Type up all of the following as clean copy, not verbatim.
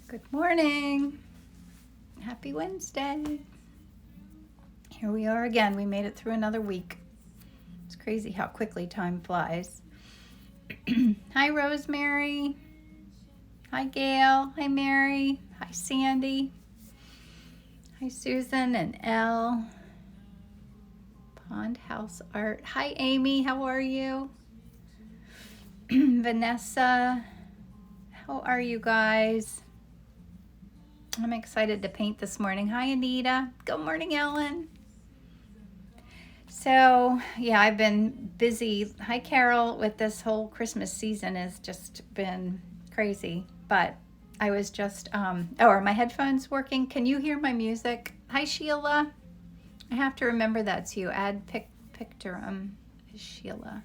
Good morning. Happy Wednesday. Here we are again. We made it through another week. It's crazy how quickly time flies. Hi, Rosemary. Hi, Gail. Hi, Mary. Hi, Sandy. Hi, Susan and Elle. Pond House Art. Hi, Amy. How are you? Vanessa. How are you guys? I'm excited to paint this morning. Hi, Anita. Good morning, Ellen. So, yeah, I've been busy. Hi, Carol, with this whole Christmas season has just been crazy. But I was just, are my headphones working? Can you hear my music? Hi, Sheila. I have to remember that's you. Add picture is Sheila.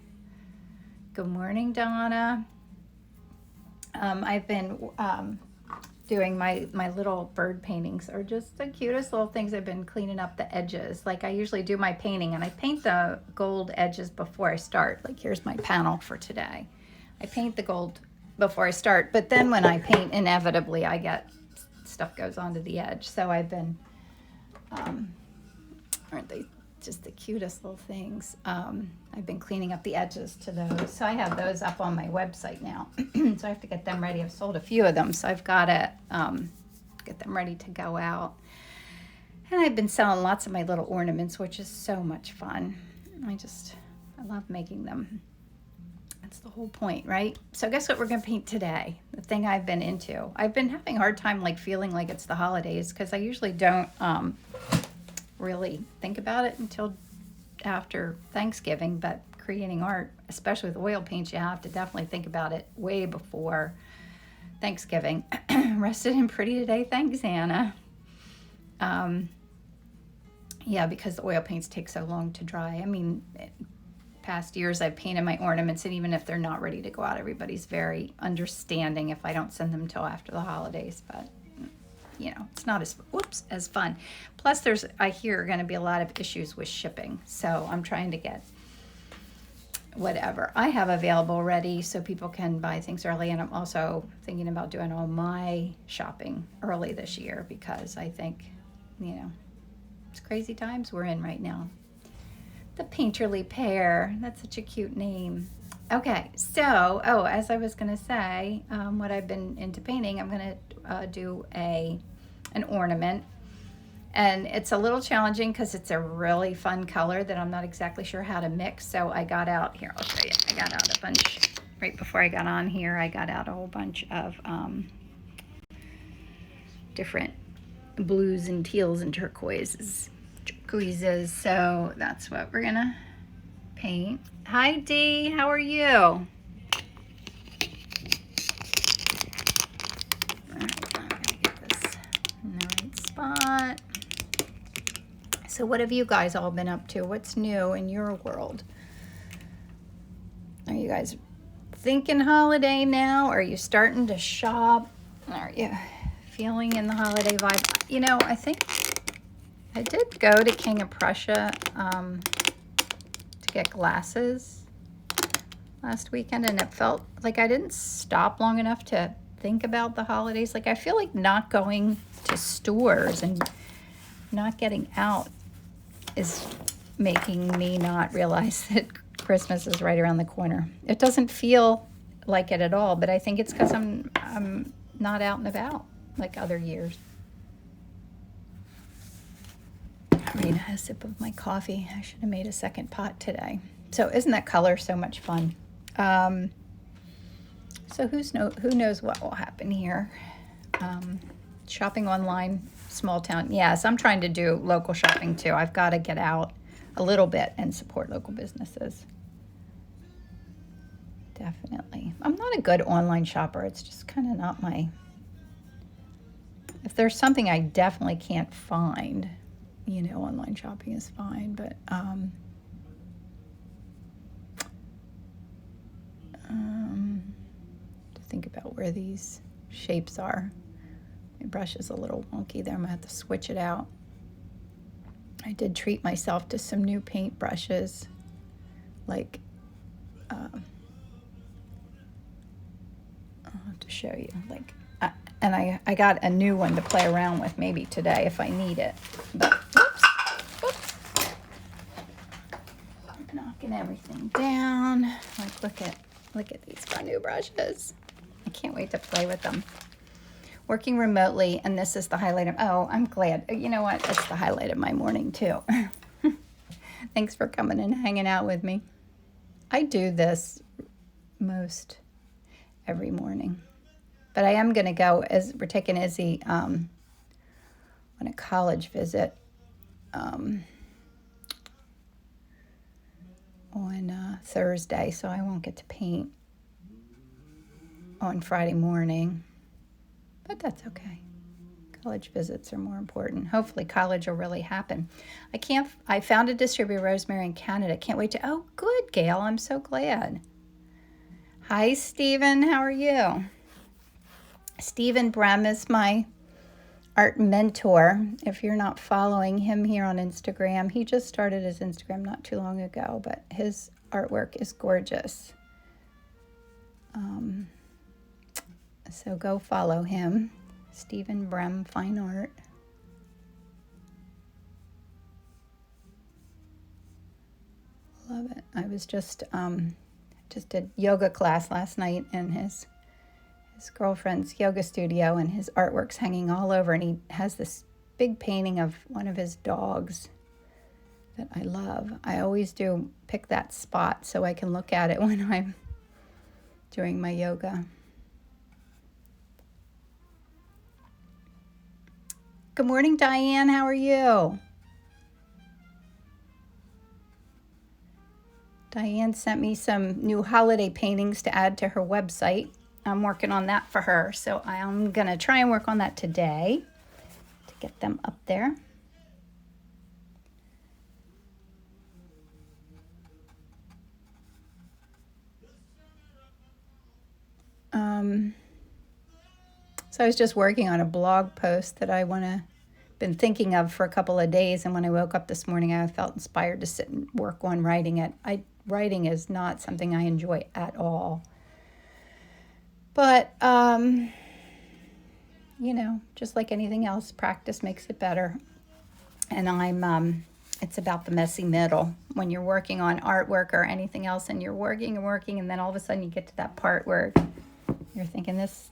Good morning, Donna. I've been doing my little bird paintings are just the cutest little things. I've been cleaning up the edges. Like I usually do my painting and I paint the gold edges before I start. Like here's my panel for today. I paint the gold before I start, but then when I paint, inevitably I get stuff goes onto the edge. So I've been, aren't they just the cutest little things? I've been cleaning up the edges to those. So I have those up on my website now. So I have to get them ready. I've sold a few of them, so I've got to get them ready to go out. And I've been selling lots of my little ornaments, which is so much fun. I love making them. That's the whole point, right? So guess what we're going to paint today? The thing I've been into. I've been having a hard time like feeling like it's the holidays because I usually don't really think about it until after Thanksgiving, but creating art, especially with oil paints, you have to definitely think about it way before Thanksgiving. Rested and pretty today, thanks, Anna. Yeah, because the oil paints take so long to dry. I mean, past years I've painted my ornaments, and even if they're not ready to go out, everybody's very understanding if I don't send them till after the holidays, but you know, it's not as fun. Plus I hear going to be a lot of issues with shipping. So I'm trying to get whatever I have available ready so people can buy things early. And I'm also thinking about doing all my shopping early this year because I think, you know, it's crazy times we're in right now. The Painterly Pear, that's such a cute name. Okay, so, as I was going to say, what I've been into painting, I'm going to do an ornament. And it's a little challenging because it's a really fun color that I'm not exactly sure how to mix. So I got out, here, I'll show you. I got out a bunch, right before I got on here, I got out a whole bunch of different blues and teals and turquoises. So that's what we're going to paint. Hi, Dee. How are you? All right, I'm going to get this in the right spot. So what have you guys all been up to? What's new in your world? Are you guys thinking holiday now? Are you starting to shop? Are you feeling in the holiday vibe? You know, I think I did go to King of Prussia to get glasses last weekend, and it felt like I didn't stop long enough to think about the holidays. Like I feel like not going to stores and not getting out is making me not realize that Christmas is right around the corner. It doesn't feel like it at all, but I think it's because I'm not out and about like other years. I made a sip of my coffee. I should have made a second pot today. So isn't that color so much fun? So who knows what will happen here? Shopping online, small town. Yes, I'm trying to do local shopping too. I've got to get out a little bit and support local businesses. Definitely. I'm not a good online shopper. It's just kind of not my... If there's something I definitely can't find, you know, online shopping is fine, but to think about where these shapes are. My brush is a little wonky there. I'm gonna have to switch it out. I did treat myself to some new paint brushes, like I'll have to show you, like And I got a new one to play around with maybe today if I need it. But, whoops. I'm knocking everything down. Like, look at these brand new brushes. I can't wait to play with them. Working remotely, and this is the highlight of, oh, I'm glad. You know what? It's the highlight of my morning, too. Thanks for coming and hanging out with me. I do this most every morning. But I am going to go, as we're taking Izzy on a college visit on Thursday, so I won't get to paint on Friday morning. But that's okay. College visits are more important. Hopefully college will really happen. I found a distributor, Rosemary, in Canada. Can't wait to, oh, good, Gail. I'm so glad. Hi, Stephen. How are you? Stephen Brem is my art mentor. If you're not following him here on Instagram, he just started his Instagram not too long ago, but his artwork is gorgeous. So go follow him. Stephen Brem Fine Art. Love it. I was just did yoga class last night in his girlfriend's yoga studio, and his artwork's hanging all over, and he has this big painting of one of his dogs that I love. I always do pick that spot so I can look at it when I'm doing my yoga. Good morning, Diane. How are you? Diane sent me some new holiday paintings to add to her website. I'm working on that for her, so I'm going to try and work on that today to get them up there. So I was just working on a blog post that been thinking of for a couple of days, and when I woke up this morning, I felt inspired to sit and work on writing it. Writing is not something I enjoy at all. But, just like anything else, practice makes it better. And it's about the messy middle. When you're working on artwork or anything else, and you're working and working, and then all of a sudden you get to that part where you're thinking, this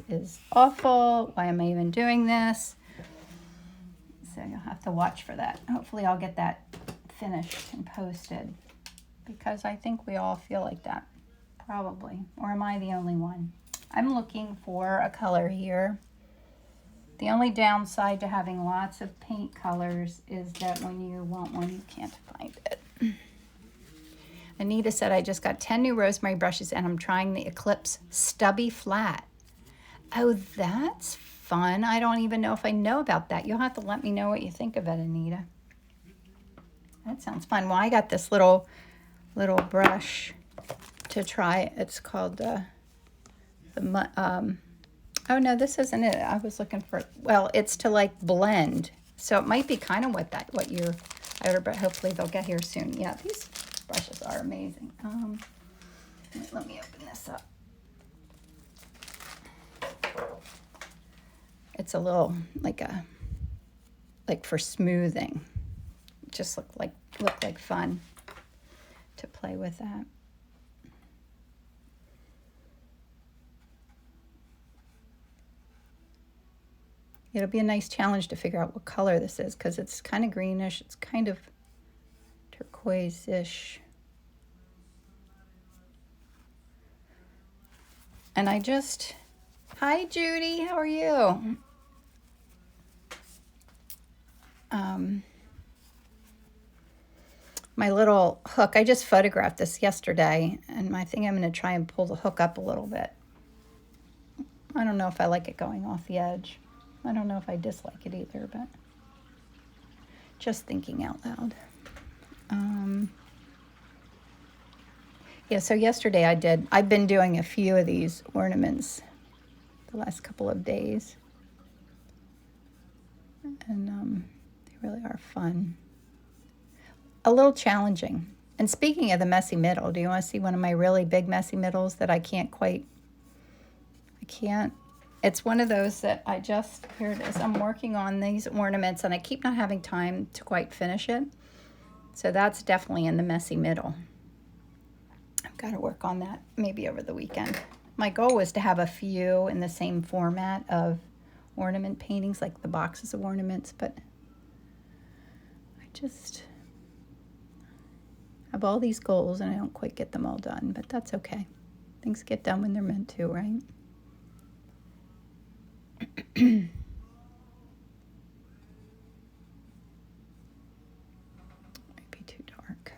is awful. Why am I even doing this? So you'll have to watch for that. Hopefully I'll get that finished and posted, because I think we all feel like that, probably. Or am I the only one? I'm looking for a color here. The only downside to having lots of paint colors is that when you want one, you can't find it. Anita said, I just got 10 new rosemary brushes and I'm trying the Eclipse Stubby Flat. Oh, that's fun. I don't even know if I know about that. You'll have to let me know what you think of it, Anita. That sounds fun. Well, I got this little brush to try. It's called oh no, this isn't it. I was looking for, well, it's to like blend. So it might be kind of what you're ordered, but hopefully they'll get here soon. Yeah, these brushes are amazing. Let me open this up. It's a little like for smoothing. Just look like fun to play with that. It'll be a nice challenge to figure out what color this is, because it's kind of greenish. It's kind of turquoise-ish. And hi Judy, how are you? My little hook, I just photographed this yesterday, and I think I'm going to try and pull the hook up a little bit. I don't know if I like it going off the edge. I don't know if I dislike it either, but just thinking out loud. Yeah, so yesterday I've been doing a few of these ornaments the last couple of days. And they really are fun. A little challenging. And speaking of the messy middle, do you want to see one of my really big messy middles that I can't It's one of those that here it is. I'm working on these ornaments and I keep not having time to quite finish it. So that's definitely in the messy middle. I've got to work on that maybe over the weekend. My goal was to have a few in the same format of ornament paintings, like the boxes of ornaments, but I just have all these goals and I don't quite get them all done, but that's okay. Things get done when they're meant to, right? Might be too dark.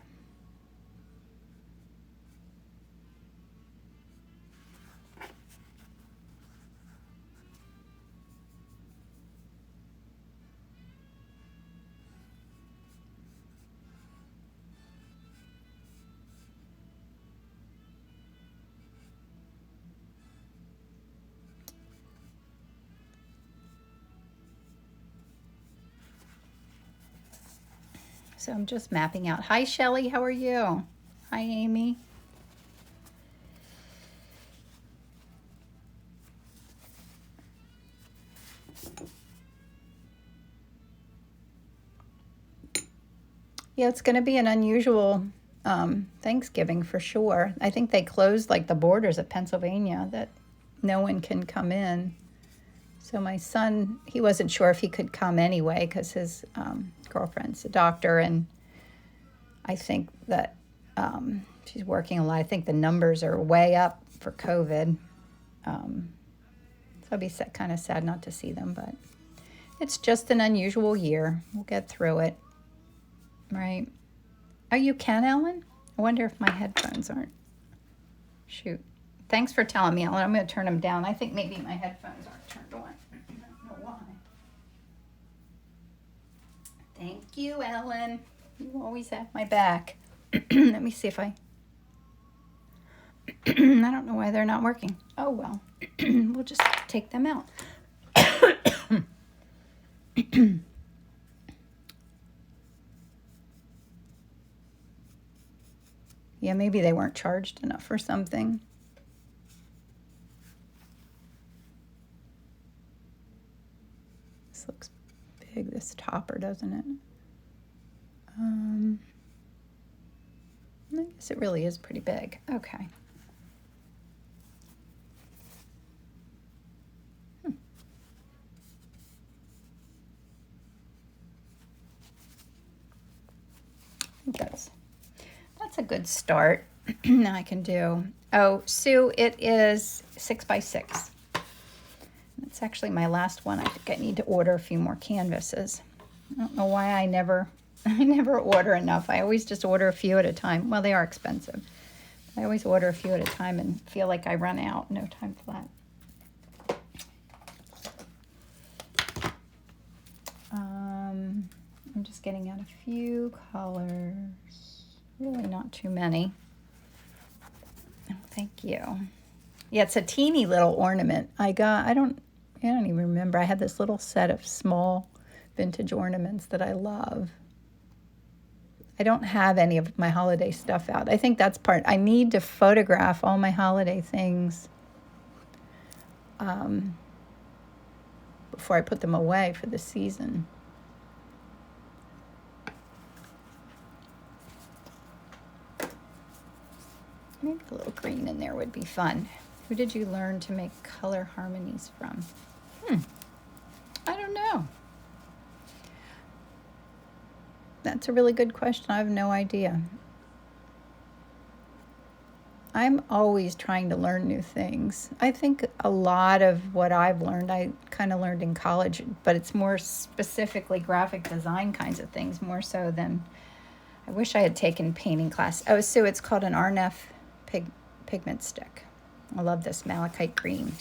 So I'm just mapping out. Hi, Shelly. How are you? Hi, Amy. Yeah, it's going to be an unusual Thanksgiving for sure. I think they closed like the borders of Pennsylvania, that no one can come in. So my son, he wasn't sure if he could come anyway because his girlfriend's a doctor, and I think that she's working a lot. I think the numbers are way up for COVID. So I'll be kind of sad not to see them, but it's just an unusual year. We'll get through it, right? Oh, you can, Ellen? I wonder if my headphones aren't. Shoot. Thanks for telling me, Ellen. I'm going to turn them down. I think maybe my headphones aren't turned on. I don't know why. Thank you, Ellen. You always have my back. Let me see if I don't know why they're not working. Oh, well. We'll just take them out. Yeah, maybe they weren't charged enough or something. This looks big, this topper, doesn't it? I guess it really is pretty big. Okay. I think that's a good start. Now I can do, oh, Sue, it is 6 by 6. It's actually my last one. I think I need to order a few more canvases. I don't know why I never order enough. I always just order a few at a time. Well, they are expensive. I always order a few at a time and feel like I run out. No time for that. I'm just getting out a few colors. Really not too many. Oh, thank you. Yeah, it's a teeny little ornament. I don't even remember. I had this little set of small vintage ornaments that I love. I don't have any of my holiday stuff out. I think that's I need to photograph all my holiday things before I put them away for the season. Maybe a little green in there would be fun. Who did you learn to make color harmonies from? I don't know. That's a really good question. I have no idea. I'm always trying to learn new things. I think a lot of what I've learned, I kind of learned in college, but it's more specifically graphic design kinds of things, more so than, I wish I had taken painting class. Oh, so it's called an RNF pigment stick. I love this malachite green.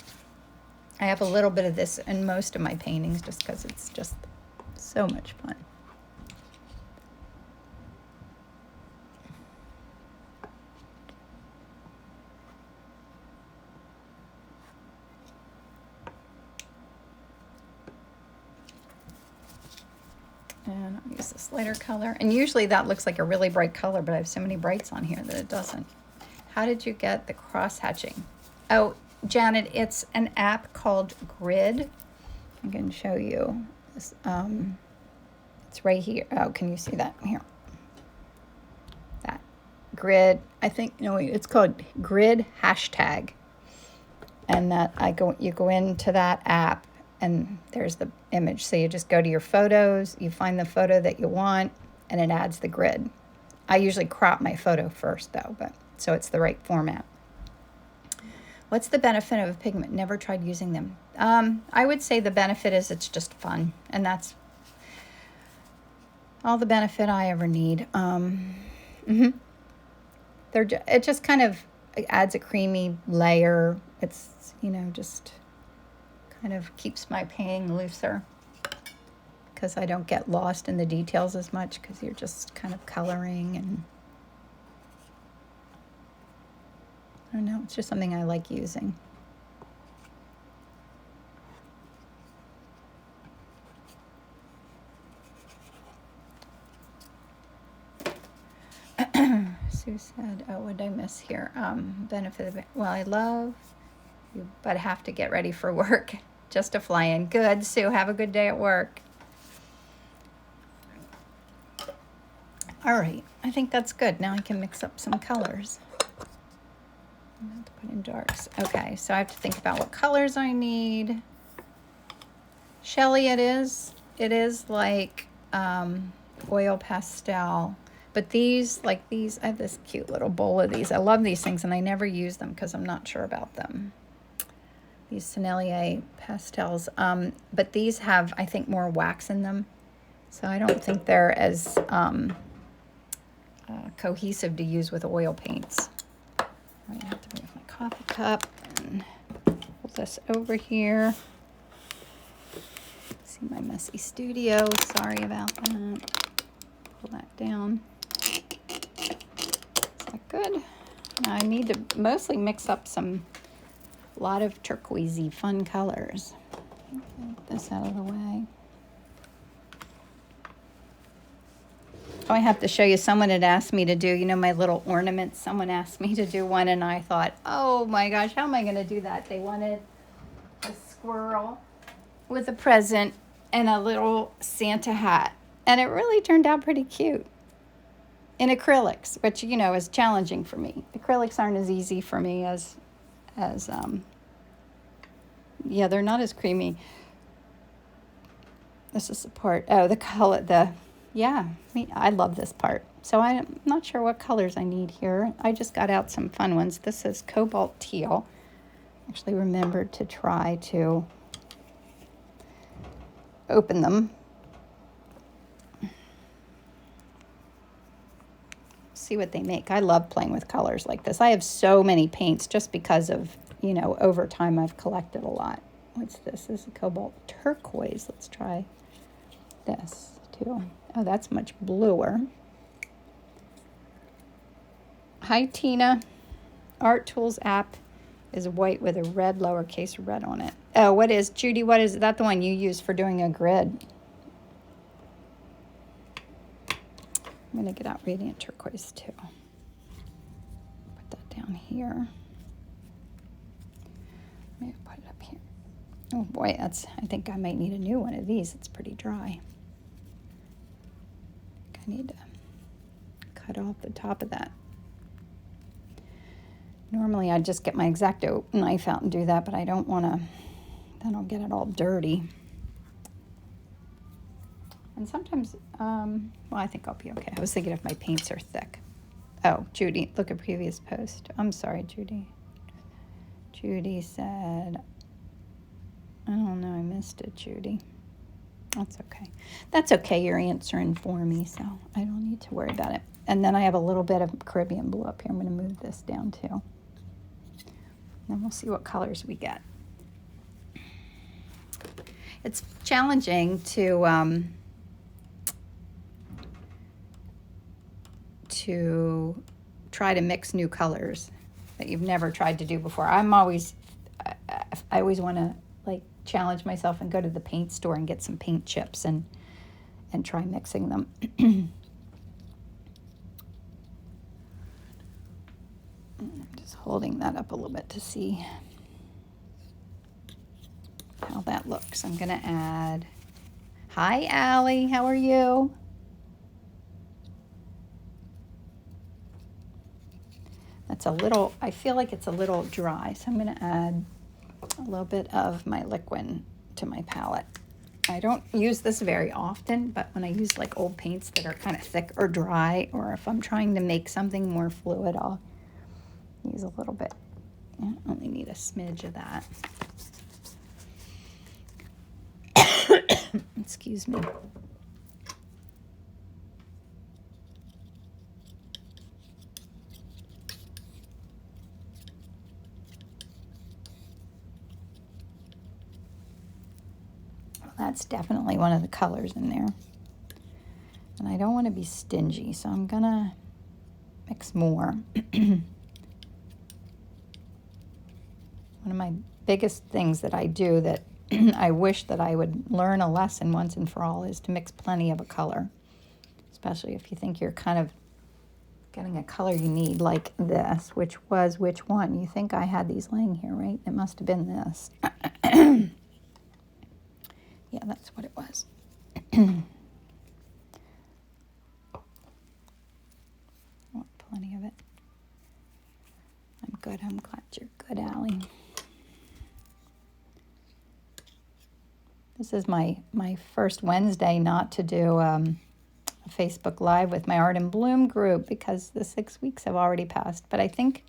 I have a little bit of this in most of my paintings just because it's just so much fun. And I'll use this lighter color. And usually that looks like a really bright color, but I have so many brights on here that it doesn't. How did you get the cross hatching? Oh, Janet, it's an app called Grid. I can show you. This, it's right here. Oh, can you see that? Here. That. Grid. I think, no, wait, it's called Grid hashtag. And that you go into that app and there's the image. So you just go to your photos, you find the photo that you want, and it adds the grid. I usually crop my photo first though, but so it's the right format. What's the benefit of a pigment? Never tried using them. I would say the benefit is it's just fun, and that's all the benefit I ever need. It just kind of adds a creamy layer. It's, just kind of keeps my painting looser because I don't get lost in the details as much because you're just kind of coloring, and I don't know, it's just something I like using. Sue said, oh, what did I miss here? Benefit of it. Well, I love you, but have to get ready for work just to fly in. Good, Sue. Have a good day at work. All right. I think that's good. Now I can mix up some colors. I'm going to put in darks. Okay, so I have to think about what colors I need. Shelly, it is like oil pastel. But these, I have this cute little bowl of these. I love these things, and I never use them because I'm not sure about them. These Sennelier pastels. But these have, I think, more wax in them. So I don't think they're as cohesive to use with oil paints. I have to move my coffee cup and hold this over here. See my messy studio. Sorry about that. Pull that down. Is that good? Now I need to mostly mix up a lot of turquoisey fun colors. Get this out of the way. Oh, I have to show you. Someone had asked me to do, my little ornaments. Someone asked me to do one, and I thought, oh my gosh, how am I going to do that? They wanted a squirrel with a present and a little Santa hat. And it really turned out pretty cute in acrylics, which, is challenging for me. Acrylics aren't as easy for me as they're not as creamy. This is the part, the color, I love this part. So I'm not sure what colors I need here. I just got out some fun ones. This is cobalt teal. Actually remembered to try to open them. See what they make. I love playing with colors like this. I have so many paints just because of, over time I've collected a lot. What's this? This is a cobalt turquoise. Let's try this too. Oh, that's much bluer. Hi, Tina. Art Tools app is white with a red lowercase red on it. Oh, what is, Judy, what is that, the one you use for doing a grid? I'm going to get out Radiant Turquoise too. Put that down here. Maybe put it up here. Oh boy, I think I might need a new one of these. It's pretty dry. I need to cut off the top of that. Normally I'd just get my X-Acto knife out and do that, but I don't want to, then I'll get it all dirty. And sometimes, I think I'll be okay. I was thinking if my paints are thick. Oh, Judy, look at previous post. I'm sorry, Judy. Judy said, I don't know, I missed it, Judy. That's okay. That's okay, you're answering for me, so I don't need to worry about it. And then I have a little bit of Caribbean blue up here. I'm going to move this down too. Then we'll see what colors we get. It's challenging to try to mix new colors that you've never tried to do before. I always want to challenge myself and go to the paint store and get some paint chips and try mixing them. I'm just holding that up a little bit to see. that look. So I'm going to add, hi, Allie, how are you? That's a little, I feel like it's a little dry, so I'm going to add a little bit of my liquid to my palette. I don't use this very often, but when I use like old paints that are kind of thick or dry, or if I'm trying to make something more fluid, I'll use a little bit. I only need a smidge of that. Excuse me. That's definitely one of the colors in there. And I don't want to be stingy, so I'm going to mix more. One of my biggest things that I do that I wish that I would learn a lesson once and for all is to mix plenty of a color, especially if you think you're kind of getting a color you need, like this, which was which one? You think I had these laying here, right? It must have been this. Yeah, that's what it was. Want plenty of it. I'm good. I'm glad you're good, Allie. This is my first Wednesday not to do a Facebook Live with my Art in Bloom group because the 6 weeks have already passed. But I think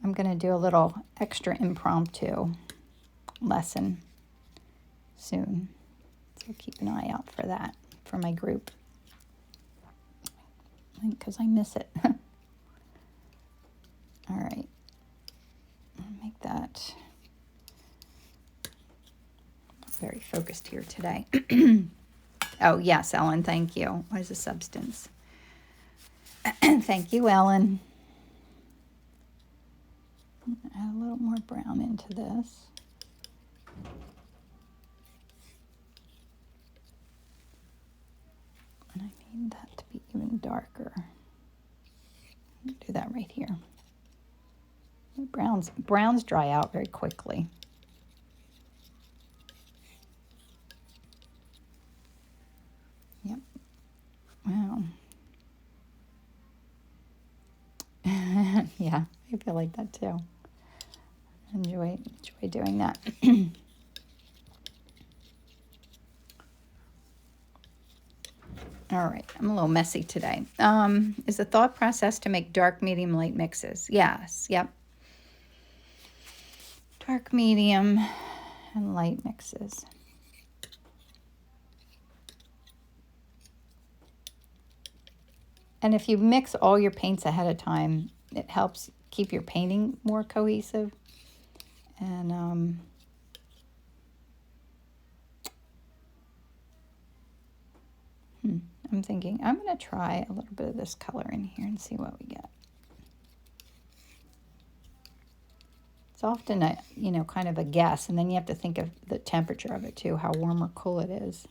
I'm going to do a little extra impromptu lesson soon. So keep an eye out for that, for my group, because I miss it. All right. I'll make that very focused here today. Oh, yes, Ellen, thank you. What is the substance? Thank you, Ellen. Add a little more brown into this. And I need that to be even darker. Do that right here. Browns dry out very quickly. Yep. Wow. Yeah, I feel like that too. Enjoy doing that. All right, I'm a little messy today. Is the thought process to make dark, medium, light mixes? Yes, yep. Dark, medium, and light mixes. And if you mix all your paints ahead of time, it helps keep your painting more cohesive. And I'm thinking I'm going to try a little bit of this color in here and see what we get. It's often a, kind of a guess, and then you have to think of the temperature of it too, how warm or cool it is.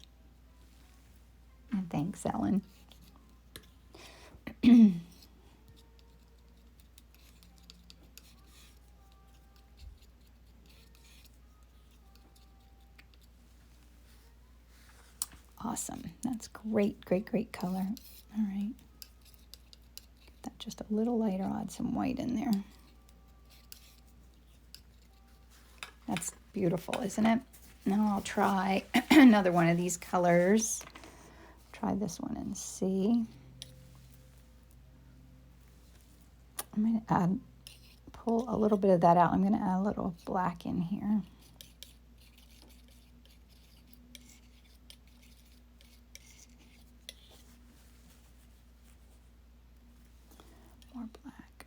And thanks, Ellen. Awesome. That's great, great, great color. All right. Get that just a little lighter. I'll add some white in there. That's beautiful, isn't it? Now I'll try another one of these colors. Try this one and see. I'm going to pull a little bit of that out. I'm going to add a little black in here. More black.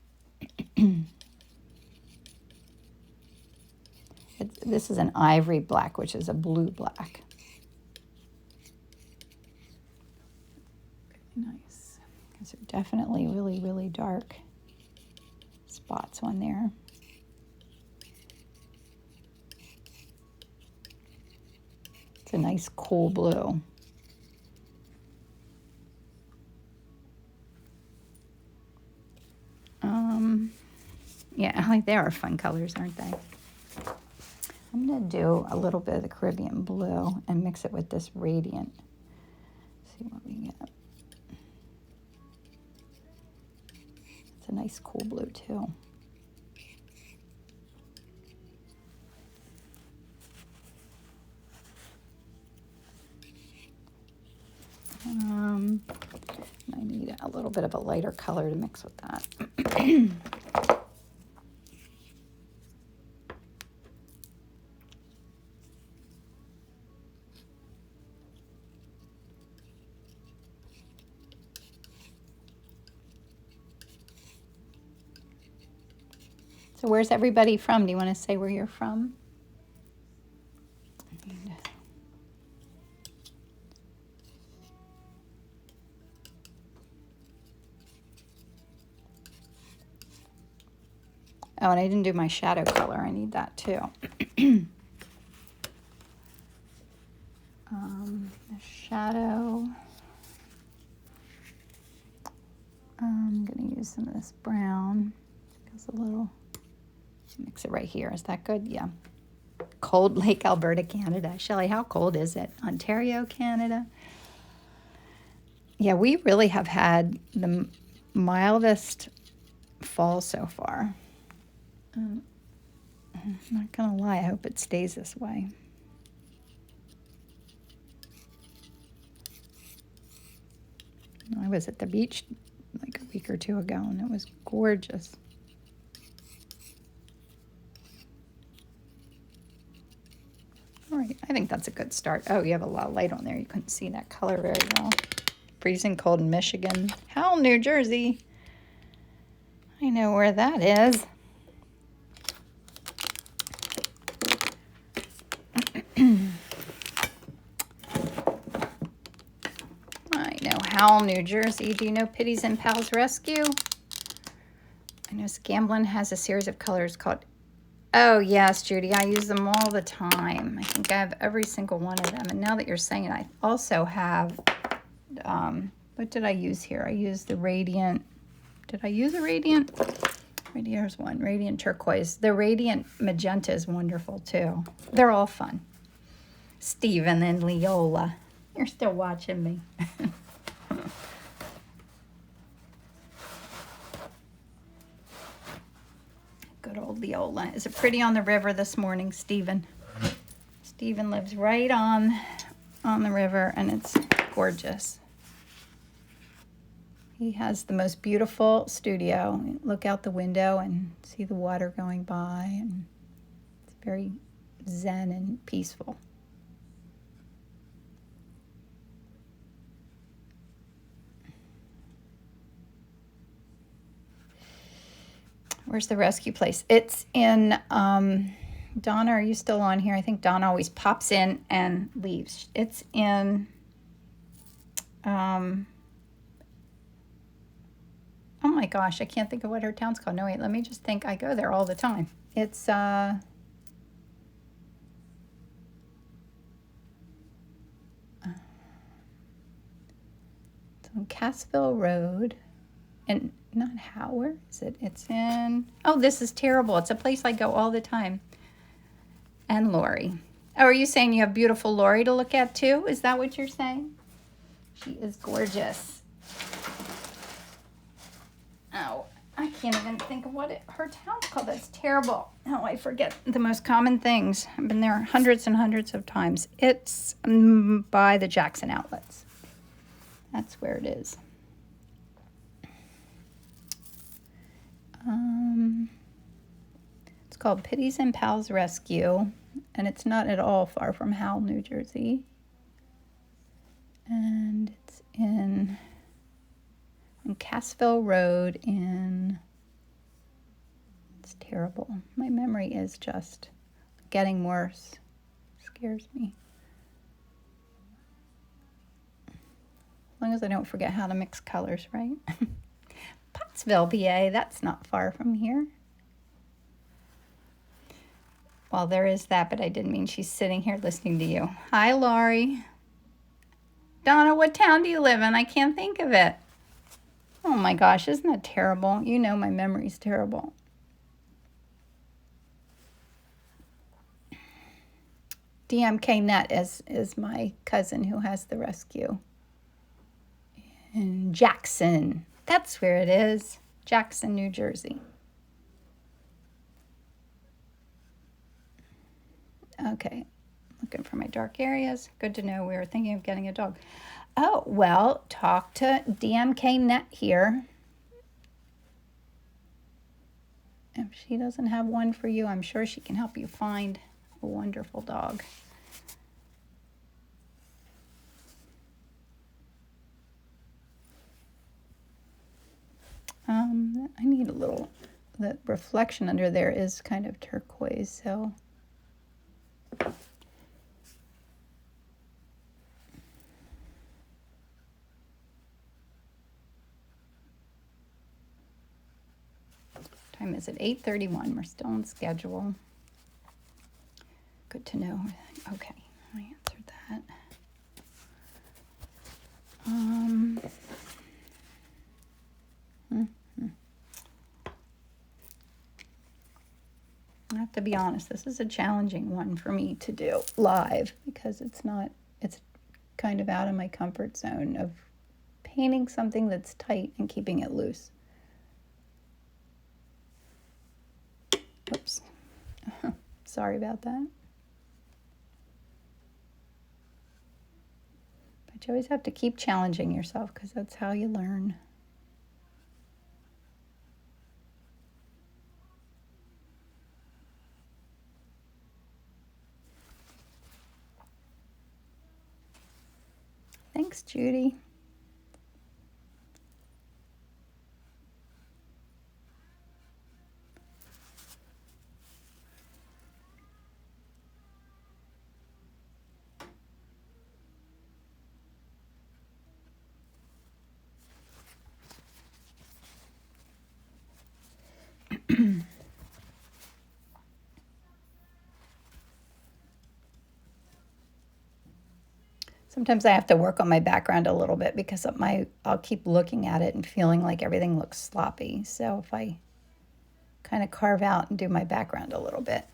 This is an ivory black, which is a blue black. Very nice. These are definitely really, really dark spots on there. It's a nice cool blue. Yeah, they are fun colors, aren't they? I'm going to do a little bit of the Caribbean blue and mix it with this radiant. See what we get. It's a nice cool blue too. I need a little bit of a lighter color to mix with that. So where's everybody from? Do you want to say where you're from? Oh, and I didn't do my shadow color. I need that too. The shadow. I'm going to use some of this brown. It's a little, mix it right here. Is that good? Yeah. Cold Lake, Alberta, Canada. Shelley, how cold is it? Ontario, Canada. Yeah, we really have had the mildest fall so far. I'm not going to lie. I hope it stays this way. I was at the beach like a week or two ago, and it was gorgeous. All right, I think that's a good start. Oh, you have a lot of light on there. You couldn't see that color very well. Freezing cold in Michigan. Howell, New Jersey. I know where that is. I know Howell, New Jersey. Do you know Pities and Pals Rescue? I know Scamblin has a series of colors called... Oh, yes, Judy. I use them all the time. I think I have every single one of them. And now that you're saying it, I also have... what did I use here? I used the Radiant... Did I use a Radiant? Right here's one. Radiant Turquoise. The Radiant Magenta is wonderful, too. They're all fun. Stephen and Leola. You're still watching me. Good old Leola. Is it pretty on the river this morning, Stephen? Stephen lives right on the river, and it's gorgeous. He has the most beautiful studio. Look out the window and see the water going by, and it's very zen and peaceful. Where's the rescue place? It's in, Donna, are you still on here? I think Donna always pops in and leaves. It's in, oh my gosh, I can't think of what her town's called. No, wait, let me just think. I go there all the time. It's on Cassville Road. And not how, where is it? It's in, oh, this is terrible. It's a place I go all the time. And Lori. Oh, are you saying you have beautiful Lori to look at too? Is that what you're saying? She is gorgeous. Oh, I can't even think of what her town's called. That's terrible. Oh, I forget the most common things. I've been there hundreds and hundreds of times. It's by the Jackson Outlets. That's where it is. It's called Pities and Pals Rescue, and it's not at all far from Howell, New Jersey. And it's on Cassville Road it's terrible. My memory is just getting worse. Scares me. As long as I don't forget how to mix colors, right? Pottsville, PA, that's not far from here. Well, there is that, but I didn't mean she's sitting here listening to you. Hi, Laurie. Donna, what town do you live in? I can't think of it. Oh my gosh, isn't that terrible? You know my memory's terrible. DMK Net is my cousin who has the rescue in Jackson. That's where it is. Jackson, New Jersey. Okay, looking for my dark areas. Good to know we were thinking of getting a dog. Oh, well, talk to DMK Net here. If she doesn't have one for you, I'm sure she can help you find a wonderful dog. I need a little, the reflection under there is kind of turquoise, so. Time is it? 8:31. We're still on schedule. Good to know. Okay, I answered that. I have to be honest, this is a challenging one for me to do live because it's kind of out of my comfort zone of painting something that's tight and keeping it loose. Oops. Sorry about that. But you always have to keep challenging yourself because that's how you learn. Thanks, Judy. Sometimes I have to work on my background a little bit because I'll keep looking at it and feeling like everything looks sloppy. So if I kind of carve out and do my background a little bit,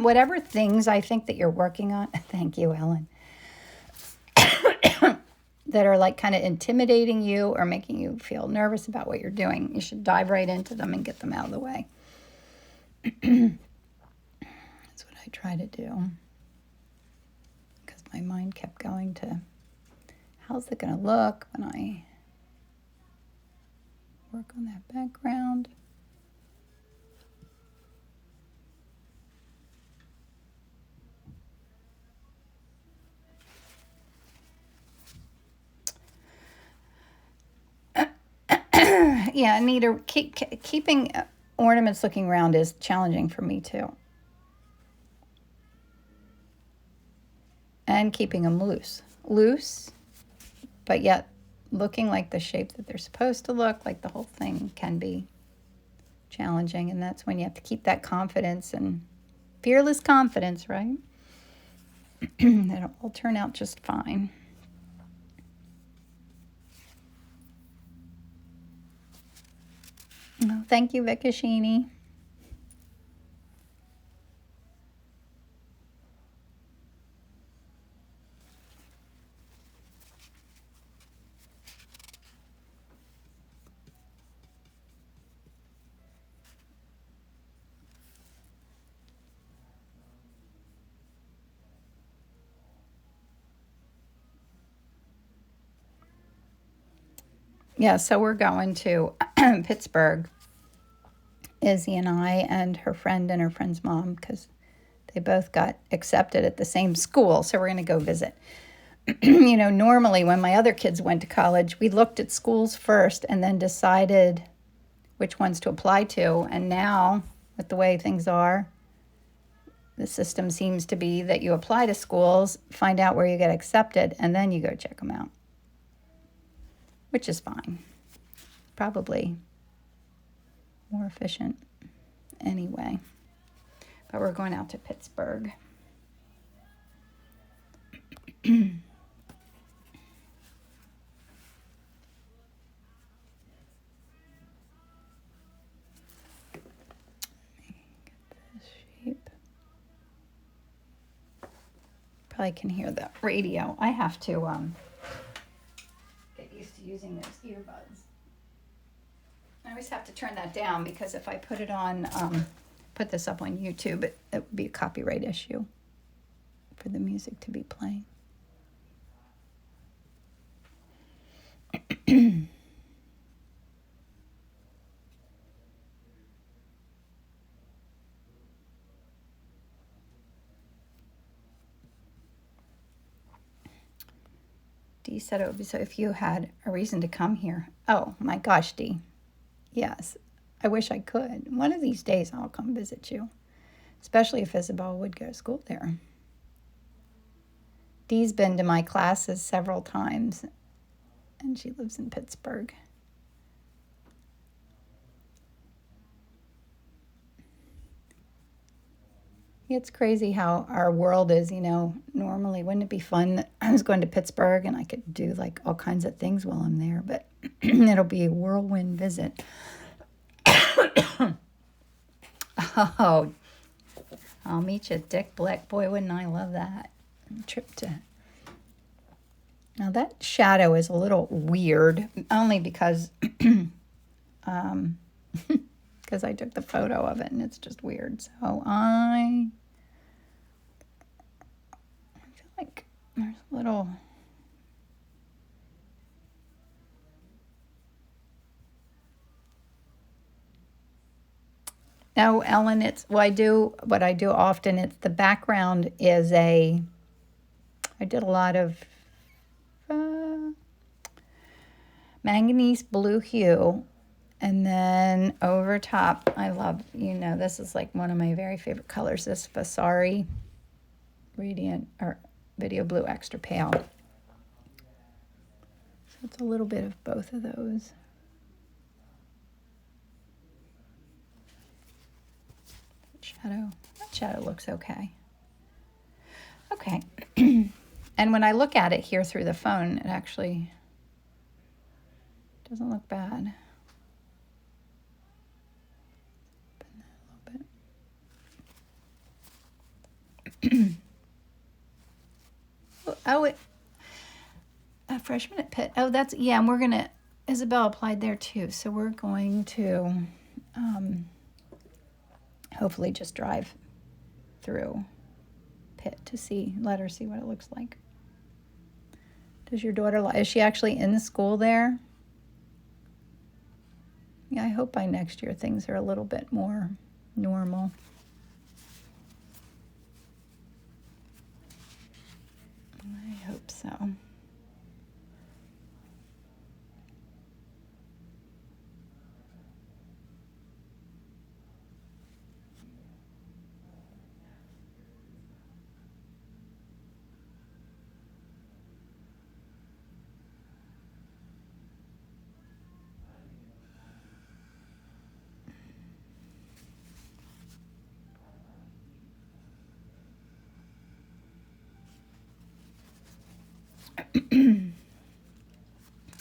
whatever things I think that you're working on, thank you, Ellen, that are like kind of intimidating you or making you feel nervous about what you're doing, you should dive right into them and get them out of the way. That's what I try to do. Because my mind kept going to, how's it going to look when I work on that background? Yeah, Anita, keeping ornaments looking round is challenging for me too. And keeping them loose, but yet looking like the shape that they're supposed to look, like the whole thing can be challenging. And that's when you have to keep that confidence and fearless confidence, right? It'll all turn out just fine. Oh, thank you, Vikashini. Yeah, so we're going to Pittsburgh, Izzy and I and her friend's mom, because they both got accepted at the same school. So we're going to go visit. You know, normally when my other kids went to college, we looked at schools first and then decided which ones to apply to. And now, with the way things are, the system seems to be that you apply to schools, find out where you get accepted, and then you go check them out, which is fine. Probably more efficient anyway. But we're going out to Pittsburgh. probably can hear the radio. I have to get used to using those earbuds. I always have to turn that down because if I put it on, put this up on YouTube, it would be a copyright issue for the music to be playing. Dee said it would be so if you had a reason to come here. Oh my gosh, Dee. Yes, I wish I could. One of these days I'll come visit you, especially if Isabel would go to school there. Dee's been to my classes several times, and she lives in Pittsburgh. It's crazy how our world is, you know. Normally, wouldn't it be fun that I was going to Pittsburgh and I could do like all kinds of things while I'm there, but it'll be a whirlwind visit. Oh, I'll meet you at Dick Blick. Boy, wouldn't I love that. Trip to... Now that shadow is a little weird, only because because I took the photo of it and it's just weird. So I feel like there's a little... No, Ellen, it's what I do often. It's the background is I did a lot of manganese blue hue, and then over top, I love, you know, this is like one of my very favorite colors, this Vasari Radiant or Video Blue Extra Pale. So it's a little bit of both of those. That shadow looks okay. Okay. And when I look at it here through the phone, it actually doesn't look bad. Open that a little bit. A freshman at Pitt. Oh, that's, yeah, and we're going to, Isabel applied there too. So we're going to hopefully just drive through Pitt to let her see what it looks like. Does your daughter, is she actually in the school there? Yeah, I hope by next year things are a little bit more normal. I hope so.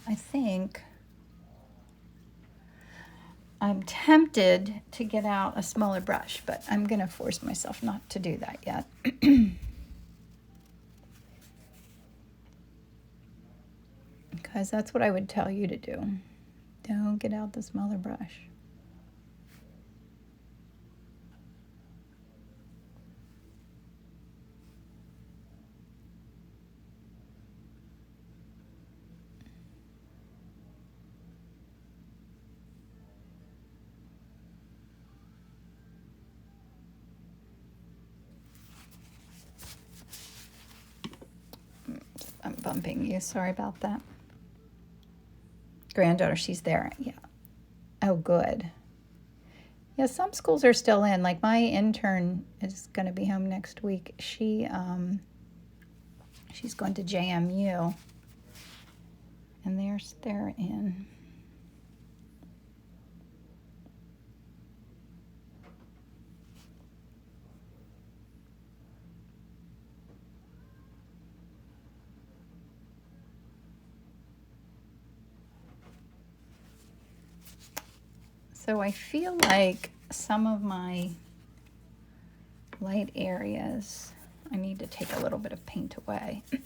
I think I'm tempted to get out a smaller brush, but I'm going to force myself not to do that yet. Because that's what I would tell you to do. Don't get out the smaller brush. I'm bumping you. Sorry about that. Granddaughter, she's there. Yeah. Oh, good. Yeah, some schools are still in. Like my intern is going to be home next week. She's going to JMU, and they're in. So I feel like some of my light areas, I need to take a little bit of paint away. I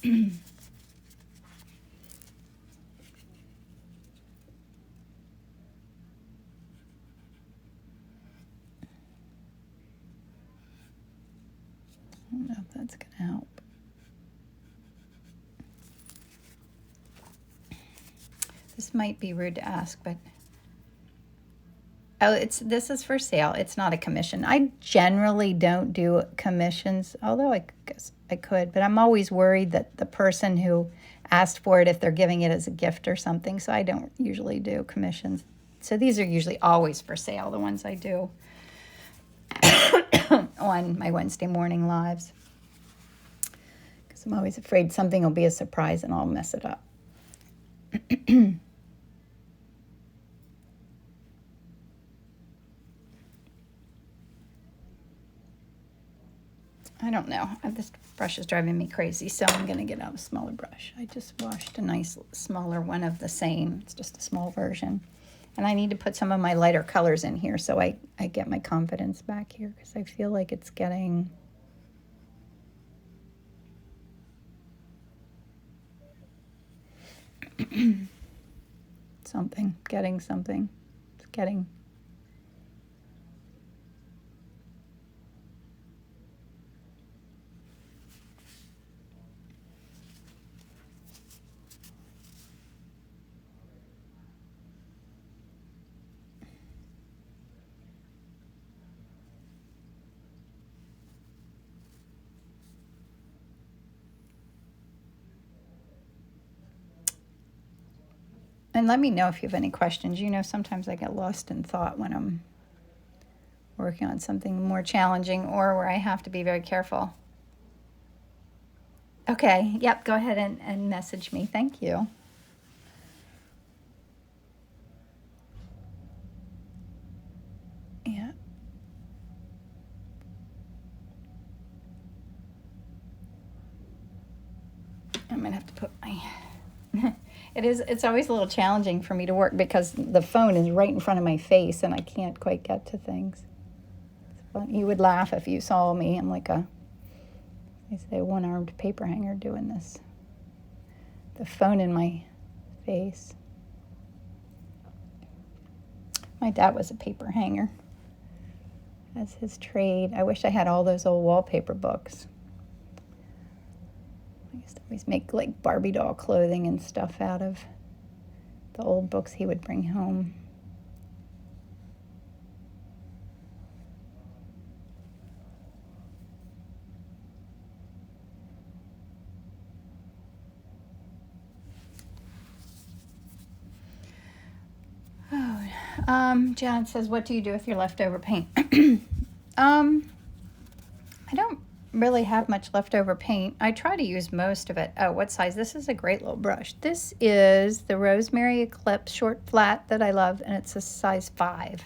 don't know if that's going to help. This might be rude to ask, but oh, this is for sale. It's not a commission. I generally don't do commissions, although I guess I could, but I'm always worried that the person who asked for it, if they're giving it as a gift or something, so I don't usually do commissions. So these are usually always for sale, the ones I do on my Wednesday morning lives, because I'm always afraid something will be a surprise and I'll mess it up. I don't know. This brush is driving me crazy, so I'm going to get out a smaller brush. I just washed a nice smaller one of the same. It's just a small version. And I need to put some of my lighter colors in here so I get my confidence back here, because I feel like it's getting... getting something. It's getting... And let me know if you have any questions. You know, sometimes I get lost in thought when I'm working on something more challenging or where I have to be very careful. Okay, yep, go ahead and message me. Thank you. Yeah. I'm going to have to put my... It's always a little challenging for me to work because the phone is right in front of my face and I can't quite get to things. But you would laugh if you saw me. I'm like a one-armed paper hanger doing this. The phone in my face. My dad was a paper hanger. That's his trade. I wish I had all those old wallpaper books. I used to always make like Barbie doll clothing and stuff out of the old books he would bring home. John says, what do you do with your leftover paint? I don't really have much leftover paint. I try to use most of it. Oh, what size? This is a great little brush. This is the Rosemary Eclipse short flat that I love, and it's a size 5.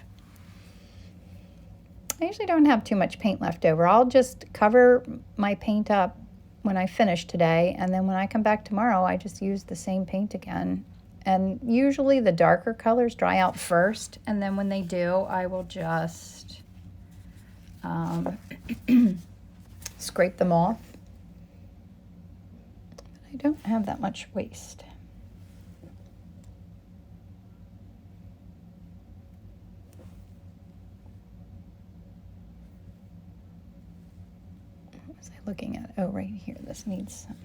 I usually don't have too much paint left over. I'll just cover my paint up when I finish today, and then when I come back tomorrow, I just use the same paint again. And usually the darker colors dry out first, and then when they do, I will just scrape them off. But I don't have that much waste. What was I looking at? Oh, right here. This needs some.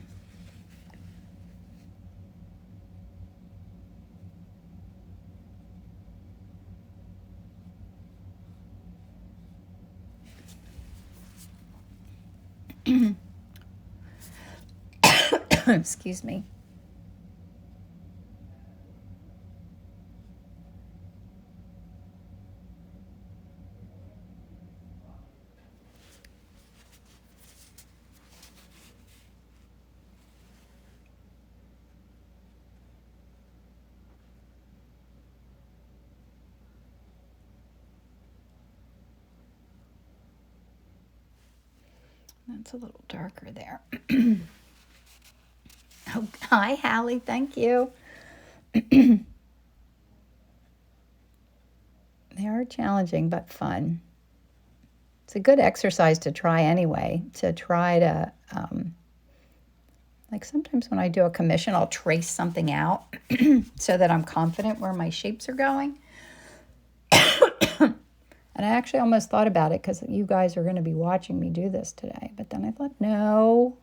Excuse me. That's a little darker there. Oh, hi, Hallie. Thank you. They are challenging but fun. It's a good exercise to try anyway, to try to, like sometimes when I do a commission, I'll trace something out so that I'm confident where my shapes are going. And I actually almost thought about it because you guys are going to be watching me do this today. But then I thought, no,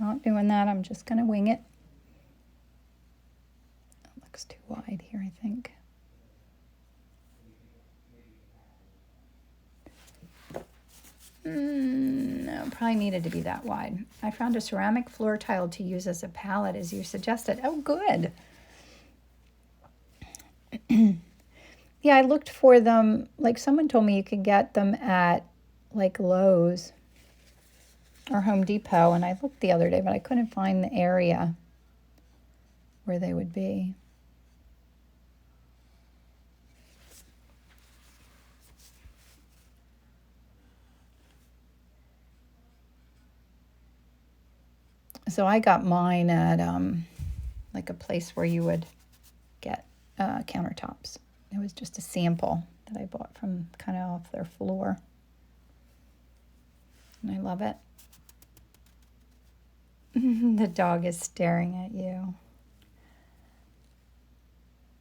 not doing that. I'm just going to wing it. It looks too wide here, I think. No, probably needed to be that wide. I found a ceramic floor tile to use as a palette as you suggested. Oh, good. Yeah, I looked for them. Like someone told me you could get them at like Lowe's or Home Depot. And I looked the other day, but I couldn't find the area where they would be. So I got mine at like a place where you would get countertops. It was just a sample that I bought from kind of off their floor. And I love it. The dog is staring at you.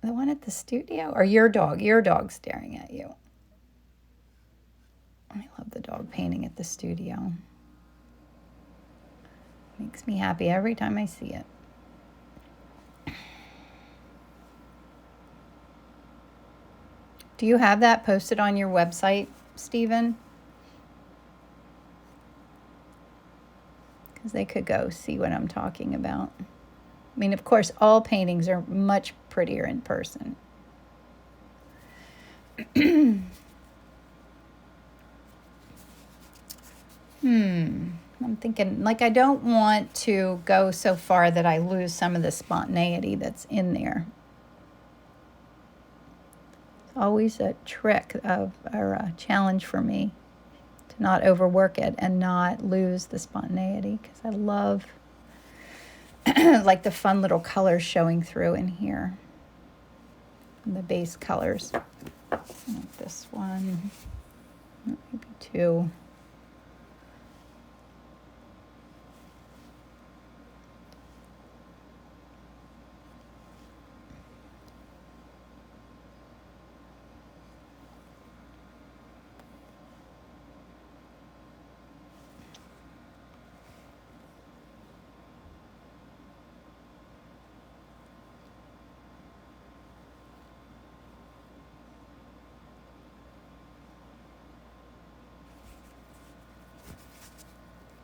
The one at the studio? Or your dog? Your dog's staring at you. I love the dog painting at the studio. Makes me happy every time I see it. Do you have that posted on your website, Stephen? Because they could go see what I'm talking about. I mean, of course, all paintings are much prettier in person. I'm thinking, like, I don't want to go so far that I lose some of the spontaneity that's in there. It's always a trick or a challenge for me to not overwork it and not lose the spontaneity, because I love like the fun little colors showing through in here. And the base colors. Like this one, maybe two.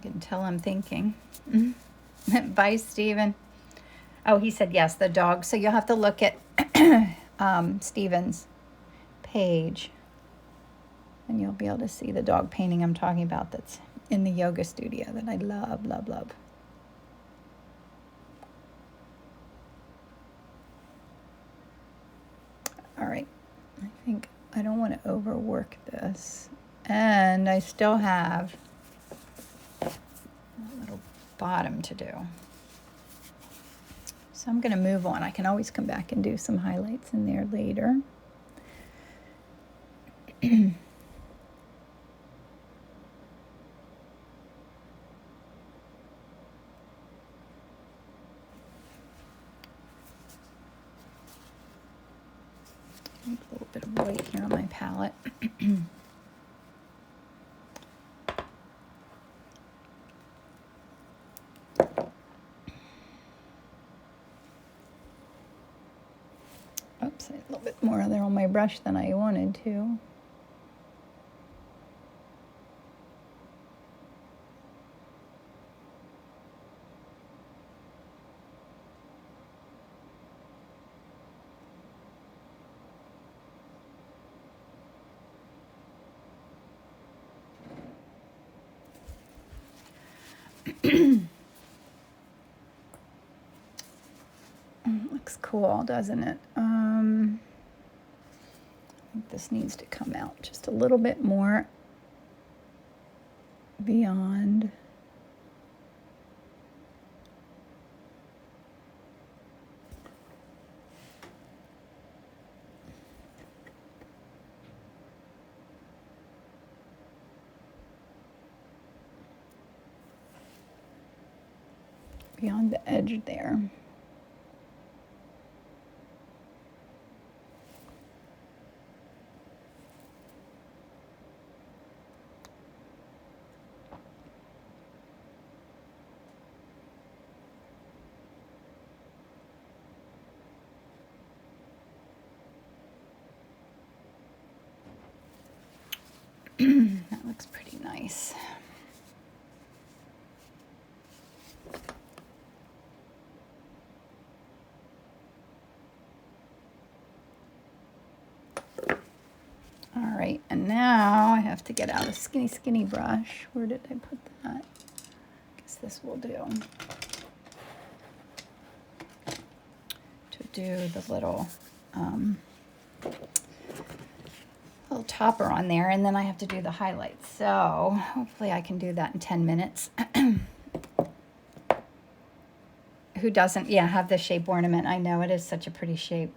You can tell I'm thinking. Bye, Stephen. Oh, he said yes, the dog. So you'll have to look at Stephen's page, and you'll be able to see the dog painting I'm talking about that's in the yoga studio that I love, love, love. All right. I think I don't want to overwork this. And I still have a little bottom to do. So I'm going to move on. I can always come back and do some highlights in there later. A little bit of white here on my palette. Oops, a little bit more there on my brush than I wanted to. Looks cool, doesn't it? I think this needs to come out just a little bit more beyond. beyond the edge there. That looks pretty nice. All right, and now I have to get out a skinny brush. Where did I put that? I guess this will do. To do the little little topper on there, and then I have to do the highlights. So hopefully I can do that in 10 minutes. Who doesn't, yeah, have the shape ornament? I know, it is such a pretty shape.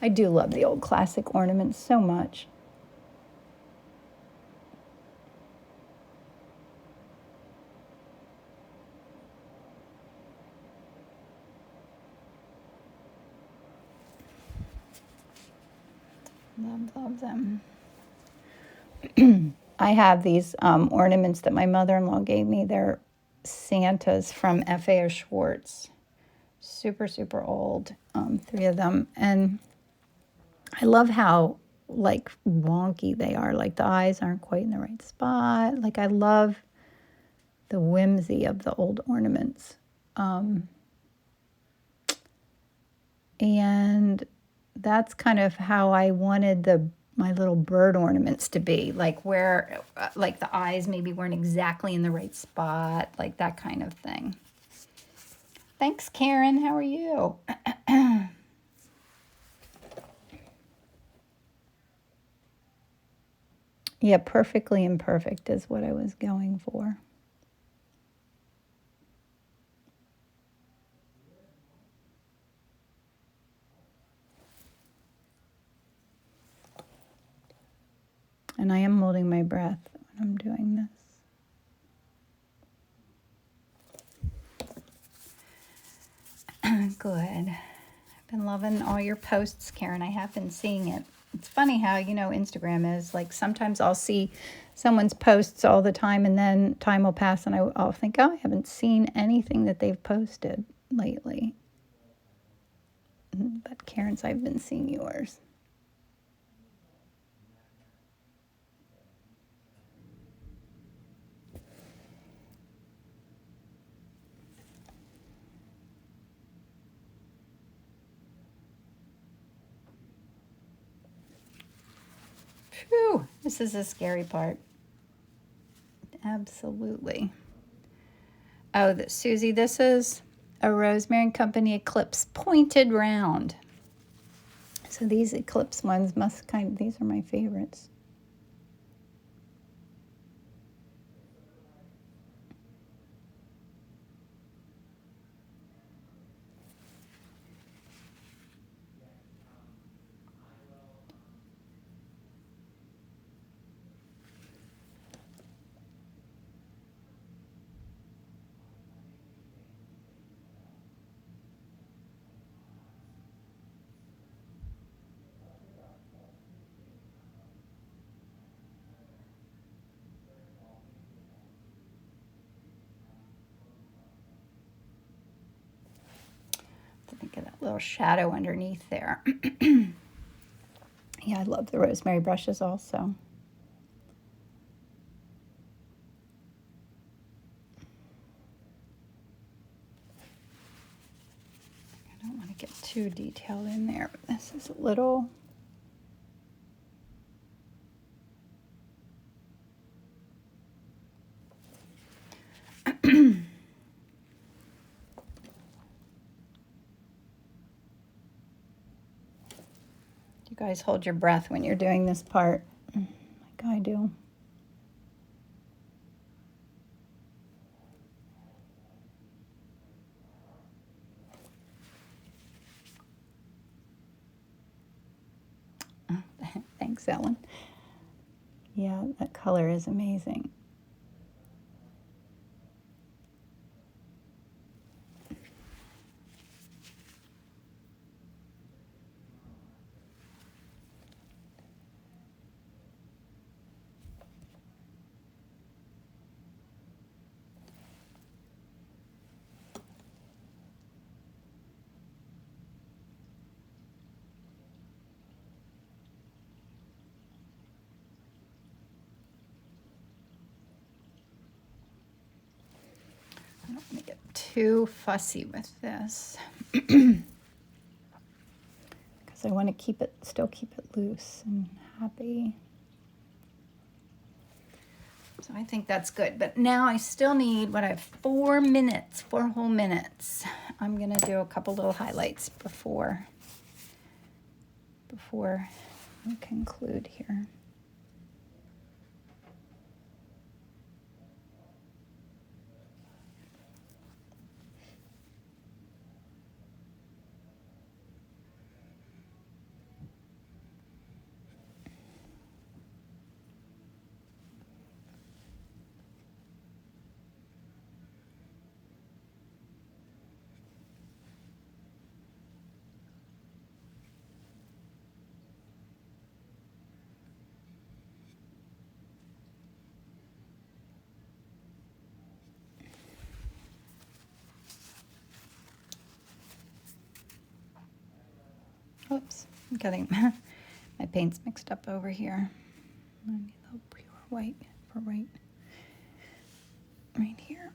I do love the old classic ornaments so much. Love them. I have these ornaments that my mother-in-law gave me. They're Santas from F.A.O. Schwartz. Super old, 3 of them. And I love how, like, wonky they are. Like, the eyes aren't quite in the right spot. Like, I love the whimsy of the old ornaments. And that's kind of how I wanted my little bird ornaments to be, like where like the eyes maybe weren't exactly in the right spot, like that kind of thing. Thanks, Karen. How are you? Yeah, perfectly imperfect is what I was going for. And I am holding my breath when I'm doing this. Good. I've been loving all your posts, Karen. I have been seeing it. It's funny how, Instagram is. Like, sometimes I'll see someone's posts all the time, and then time will pass, and I'll think, oh, I haven't seen anything that they've posted lately. But Karen's, I've been seeing yours. Phew, this is a scary part. Absolutely. Oh, Susie, this is a Rosemary and Company Eclipse pointed round. So these Eclipse ones these are my favorites. Think of that little shadow underneath there. Yeah, I love the rosemary brushes also. I don't want to get too detailed in there, but this is a little... You guys hold your breath when you're doing this part, like I do. Thanks, Ellen. Yeah, that color is amazing. I don't want to get too fussy with this because I want to still keep it loose and happy. So I think that's good. But now I still need, I have 4 minutes, 4 whole minutes. I'm going to do a couple little highlights before we conclude here. Oops, I'm getting my paint's mixed up over here. I need a little pure white for right here.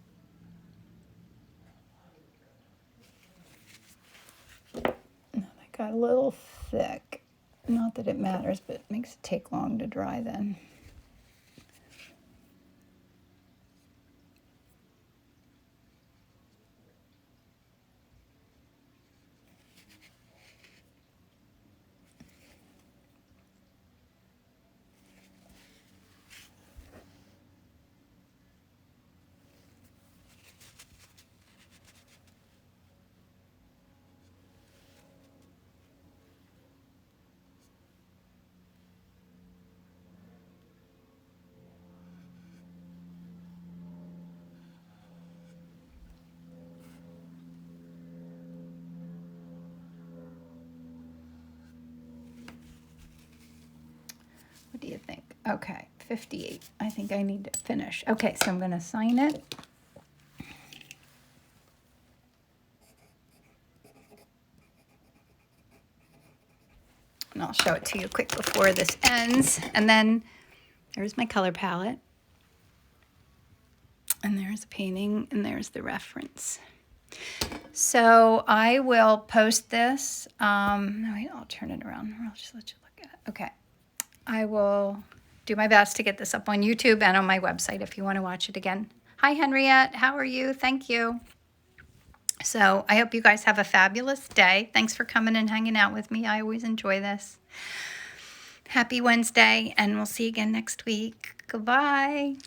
Now I got a little thick. Not that it matters, but it makes it take long to dry then. What do you think? Okay, 58. I think I need to finish. Okay, so I'm going to sign it. And I'll show it to you quick before this ends. And then there's my color palette. And there's a painting, and there's the reference. So I will post this. No, wait, I'll turn it around. Or I'll just let you look at it. Okay. I will do my best to get this up on YouTube and on my website if you want to watch it again. Hi, Henriette. How are you? Thank you. So I hope you guys have a fabulous day. Thanks for coming and hanging out with me. I always enjoy this. Happy Wednesday, and we'll see you again next week. Goodbye.